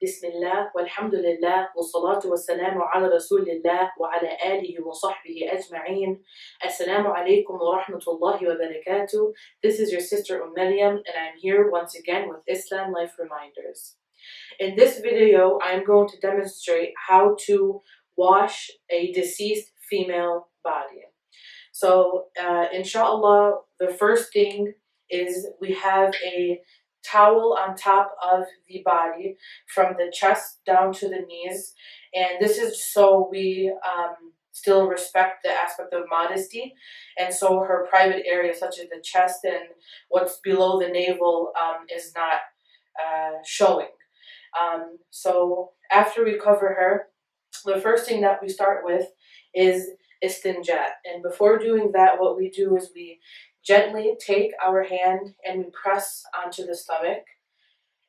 بسم الله والحمد لله والصلاة والسلام على رسول الله وعلى آله وصحبه أجمعين. Assalamu alaikum wa rahmatullahi wa barakatuh. This is your sister Maryam and I'm here once again with Islam Life Reminders. In this video, I'm going to demonstrate how to wash a deceased female body. So, inshallah, the first thing is we have a towel on top of the body from the chest down to the knees, and this is so we still respect the aspect of modesty, and so her private areas such as the chest and what's below the navel is not showing. So after we cover her, the first thing that we start with is istinja. And before doing that, what we do is we gently take our hand and we press onto the stomach.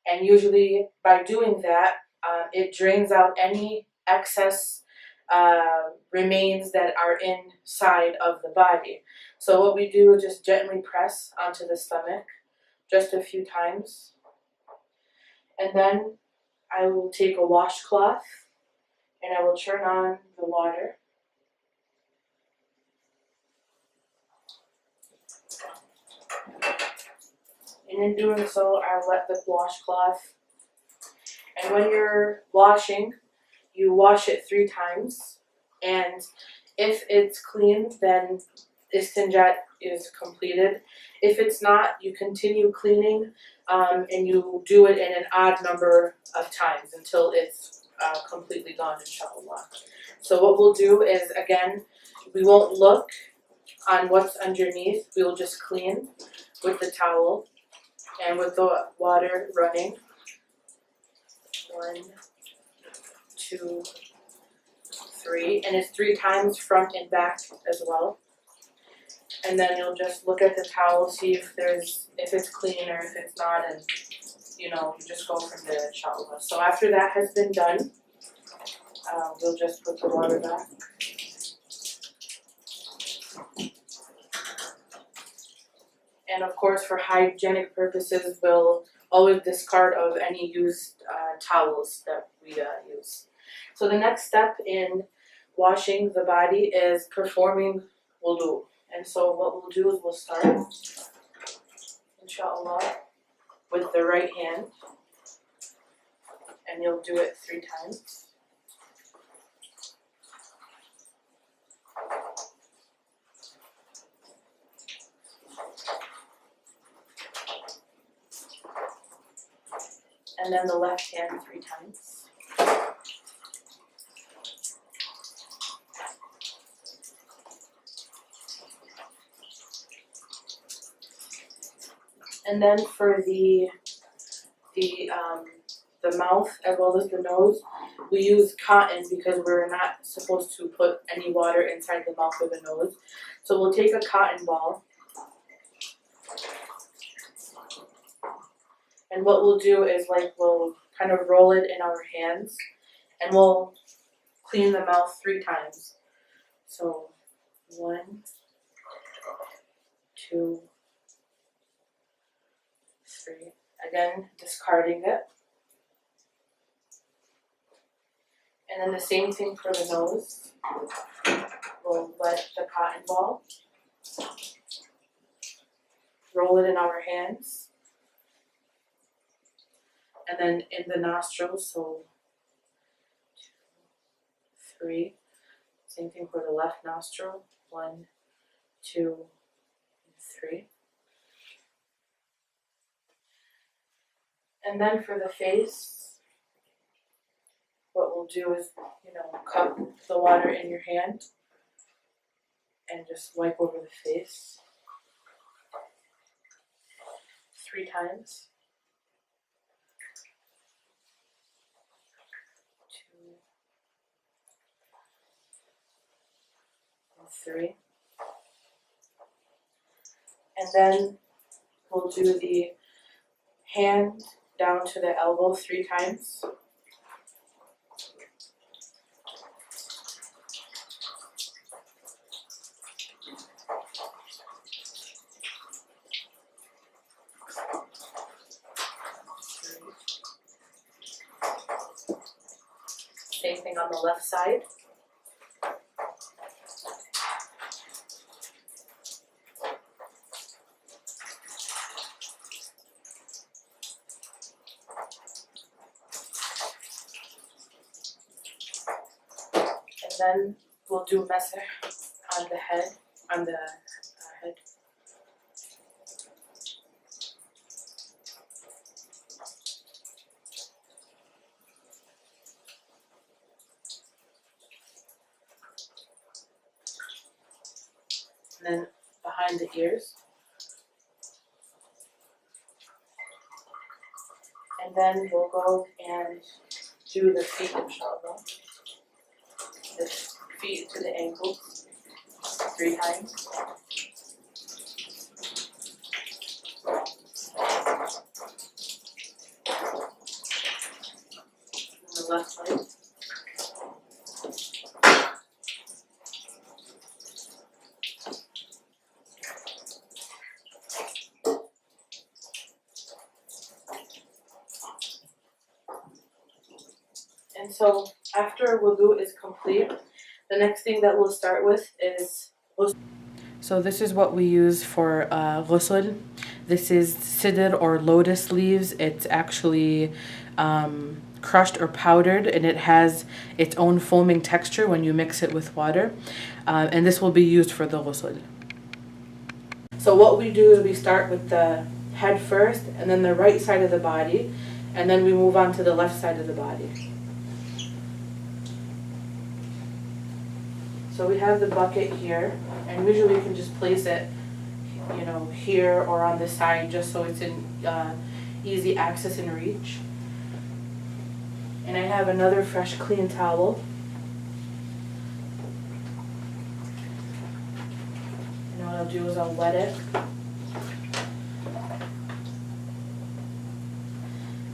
And usually by doing that, it drains out any excess remains that are inside of the body. So what we do is just gently press onto the stomach just a few times. And then I will take a washcloth and I will turn on the water. And in doing so, I wet the washcloth. And when you're washing, you wash it 3 times. And if it's clean, then istinjat is completed. If it's not, you continue cleaning and you do it in an odd number of times until it's completely gone, inshallah. So what we'll do is, again, we won't look on what's underneath. We will just clean with the towel and with the water running. 1, 2, 3, and it's 3 times front and back as well. And then you'll just look at the towel, see if it's clean or if it's not, and you just go from there, inshallah. So after that has been done, we'll just put the water back. And of course, for hygienic purposes, we'll always discard of any used towels that we use. So the next step in washing the body is performing wudu. And so what we'll do is we'll start, inshallah, with the right hand. And you'll do it 3 times. And then the left hand 3 times. And then for the mouth as well as the nose, we use cotton because we're not supposed to put any water inside the mouth or the nose. So we'll take a cotton ball. And what we'll do is we'll kind of roll it in our hands and we'll clean the mouth 3 times. So 1, 2, 3. Again, discarding it. And then the same thing for the nose. We'll wet the cotton ball. Roll it in our hands. And then in the nostrils, so 2, 3. Same thing for the left nostril. 1, 2, 3. And then for the face, what we'll do is, cup the water in your hand and just wipe over the face 3 times. 2, 3. And then we'll do the hand down to the elbow 3 times. Same thing on the left side. And then we'll do masah on the head, on the head. And then behind the ears. And then we'll go and do the feet, inshallah. The feet to the ankles 3 times. On the left side. And so after wudu is complete, the next thing that we'll start with is ghusl. So this is what we use for ghusl. This is sidr or lotus leaves. It's actually crushed or powdered, and it has its own foaming texture when you mix it with water. And this will be used for the ghusl. So what we do is we start with the head first, and then the right side of the body, and then we move on to the left side of the body. So we have the bucket here, and usually you can just place it, you know, here or on the side, just so it's in easy access and reach. And I have another fresh, clean towel. And what I'll do is I'll wet it.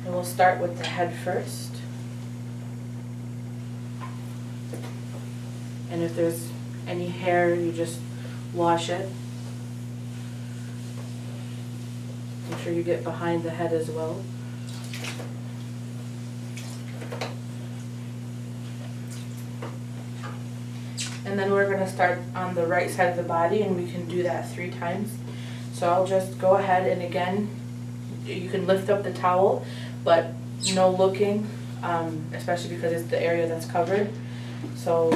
And we'll start with the head first. And if there's any hair, you just wash it. Make sure you get behind the head as well. And then we're gonna start on the right side of the body, and we can do that 3 times. So I'll just go ahead, and again, you can lift up the towel, but no looking, especially because it's the area that's covered. So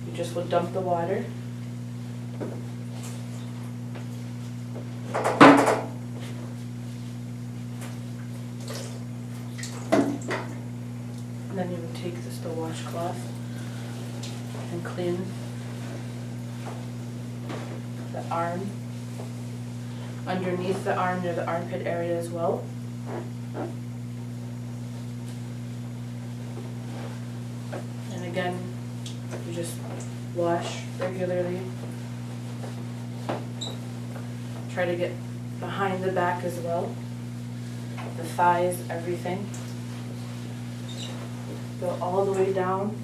you just will dump the water. And then you would take the washcloth and clean the arm, underneath the arm near the armpit area as well. And again, you just wash regularly. Try to get behind the back as well, the thighs, everything. Go all the way down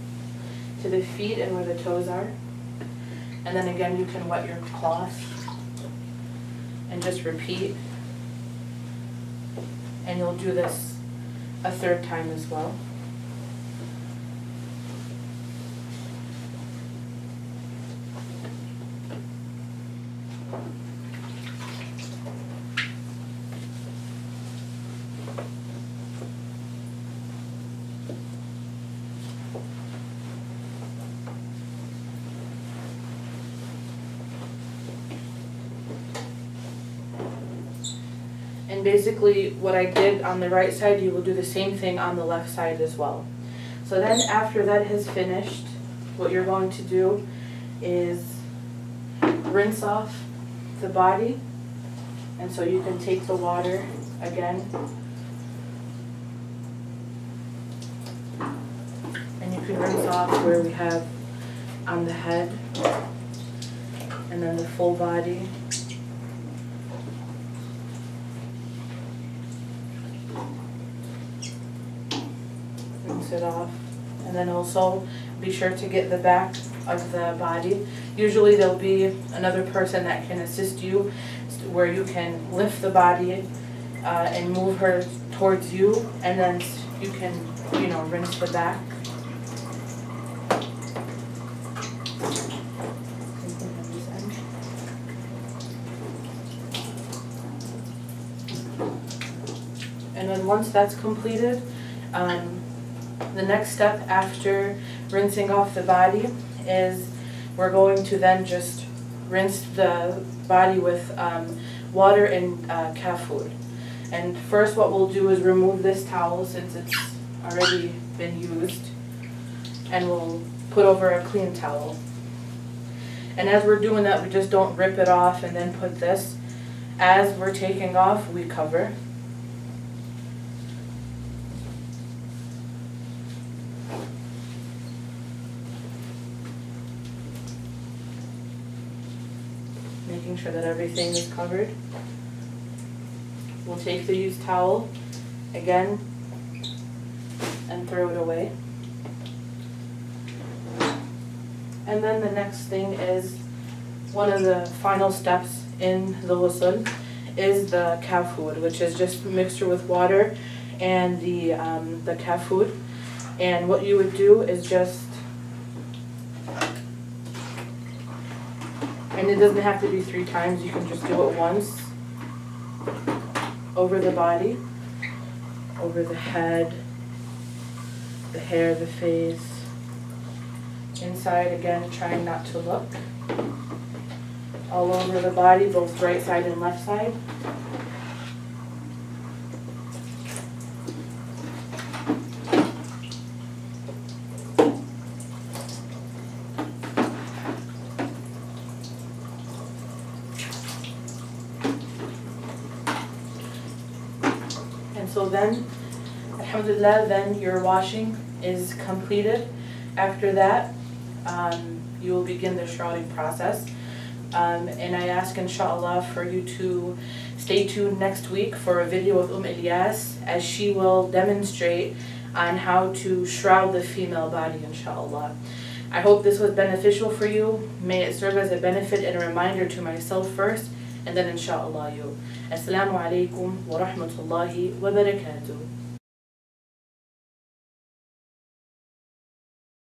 to the feet and where the toes are. And then again, you can wet your cloth and just repeat. And you'll do this a 3rd time as well. And basically what I did on the right side, you will do the same thing on the left side as well. So then after that has finished, what you're going to do is rinse off the body. And so you can take the water again. And you can rinse off where we have on the head, and then the full body. Rinse it off. And then also be sure to get the back of the body. Usually there'll be another person that can assist you, where you can lift the body and move her towards you, and then you can, rinse the back. once that's completed, the next step after rinsing off the body is we're going to then just rinse the body with water and kafur. And first what we'll do is remove this towel since it's already been used, and we'll put over a clean towel. And as we're doing that, we just don't rip it off and then put this. As we're taking off, we cover. Making sure that everything is covered. We'll take the used towel again and throw it away. And then the next thing is, one of the final steps in the ghusl is the kafur, which is just a mixture with water and the kafur. And what you would do is just, and it doesn't have to be 3 times, you can just do it once over the body, over the head, the hair, the face, inside again, trying not to look, all over the body, both right side and left side. And so then, alhamdulillah, then your washing is completed. After that, you will begin the shrouding process. And I ask, inshallah, for you to stay tuned next week for a video with Ilyas, as she will demonstrate on how to shroud the female body, inshallah. I hope this was beneficial for you. May it serve as a benefit and a reminder to myself first, and then inshallah you. Assalamu alaikum wa rahmatullahi wa barakatuh.